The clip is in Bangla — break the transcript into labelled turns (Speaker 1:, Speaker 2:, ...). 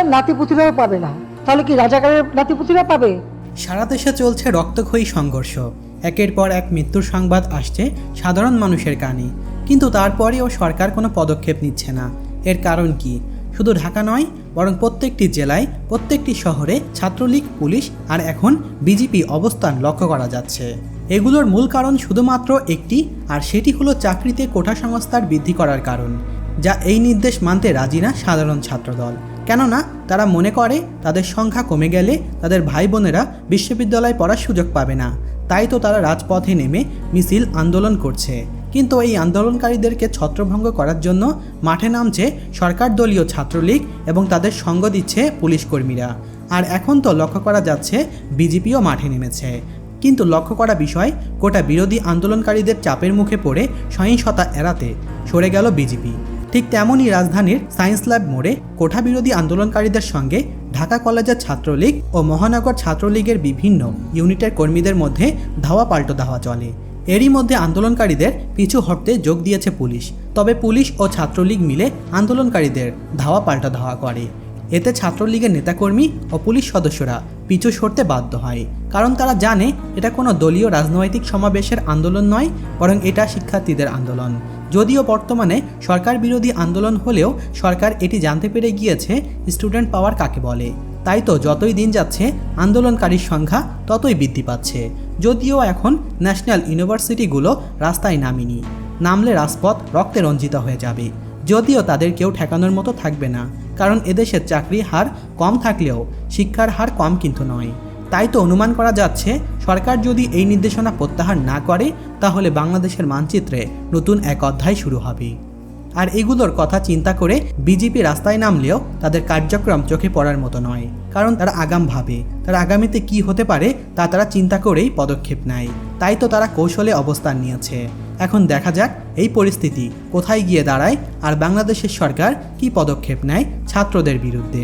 Speaker 1: নাতিপুতিরাও পাবে না, তাহলে কি রাজাকারের নাতিপুতিরা পাবে?
Speaker 2: সারা দেশে চলছে রক্তক্ষয়ী সংঘর্ষ, একের পর এক মৃত্যুর সংবাদ আসছে সাধারণ মানুষের কানে, কিন্তু তারপরেও সরকার কোনো পদক্ষেপ নিচ্ছে না। এর কারণ কি? শুধু ঢাকা নয়, বরং প্রত্যেকটি জেলায়, প্রত্যেকটি শহরে ছাত্রলীগ, পুলিশ আর এখন বিজেপি অবস্থান লক্ষ্য করা যাচ্ছে। এগুলোর মূল কারণ শুধুমাত্র একটি, আর সেটি হলো চাকরিতে কোটা সংস্থার বৃদ্ধি করার কারণ, যা এই নির্দেশ মানতে রাজি না সাধারণ ছাত্রদল। কেননা তারা মনে করে তাদের সংখ্যা কমে গেলে তাদের ভাই বোনেরা বিশ্ববিদ্যালয়ে পড়ার সুযোগ পাবে না। তাই তো তারা রাজপথে নেমে মিছিল আন্দোলন করছে। কিন্তু এই আন্দোলনকারীদেরকে ছত্রভঙ্গ করার জন্য মাঠে নামছে সরকার দলীয় ছাত্রলীগ এবং তাদের সঙ্গ দিচ্ছে পুলিশ কর্মীরা। আর এখন তো লক্ষ্য করা যাচ্ছে বিজেপিও মাঠে নেমেছে। কিন্তু লক্ষ্য করা বিষয়, কোটা বিরোধী আন্দোলনকারীদের চাপের মুখে পড়ে সহিংসতা এড়াতে সরে গেল বিজেপি। ঠিক তেমনই রাজধানীর সায়েন্স ল্যাব মোড়ে কোটা বিরোধী আন্দোলনকারীদের সঙ্গে ঢাকা কলেজের ছাত্রলীগ ও মহানগর ছাত্রলীগের বিভিন্ন ইউনিটের কর্মীদের মধ্যে ধাওয়া পাল্টো ধাওয়া চলে। এরই মধ্যে আন্দোলনকারীদের পিছু হটতে যোগ দিয়েছে পুলিশ। তবে পুলিশ ও ছাত্রলীগ মিলে আন্দোলনকারীদের ধাওয়া পাল্টা ধাওয়া করে। এতে ছাত্রলীগের নেতাকর্মী ও পুলিশ সদস্যরা পিছু সরতে বাধ্য হয়, কারণ তারা জানে এটা কোনো দলীয় রাজনৈতিক সমাবেশের আন্দোলন নয়, বরং এটা শিক্ষার্থীদের আন্দোলন। যদিও বর্তমানে সরকার বিরোধী আন্দোলন হলেও সরকার এটি জানতে পেরে গিয়েছে স্টুডেন্ট পাওয়ার কাকে বলে। তাই তো যতই দিন যাচ্ছে আন্দোলনকারীর সংখ্যা ততই বৃদ্ধি পাচ্ছে। যদিও এখন ন্যাশনাল ইউনিভার্সিটিগুলো রাস্তায় নামেনি, নামলে রাজপথ রক্তে রঞ্জিত হয়ে যাবে। যদিও তাদের কেউ ঠেকানোর মতো থাকবে না, কারণ এদেশের চাকরির হার কম থাকলেও শিক্ষার হার কম কিন্তু নয়। তাই তো অনুমান করা যাচ্ছে সরকার যদি এই নির্দেশনা প্রত্যাহার না করে, তাহলে বাংলাদেশের মানচিত্রে নতুন এক অধ্যায় শুরু হবে। আর এগুলোর কথা চিন্তা করে বিজেপি রাস্তায় নামলেও তাদের কার্যক্রম চোখে পড়ার মতো নয়, কারণ তারা আগাম ভাবে তারা আগামীতে কি হতে পারে তা তারা চিন্তা করেই পদক্ষেপ নেয়। তাই তো তারা কৌশলে অবস্থান নিয়েছে। এখন দেখা যাক এই পরিস্থিতি কোথায় গিয়ে দাঁড়ায় আর বাংলাদেশের সরকার কি পদক্ষেপ নেয় ছাত্রদের বিরুদ্ধে।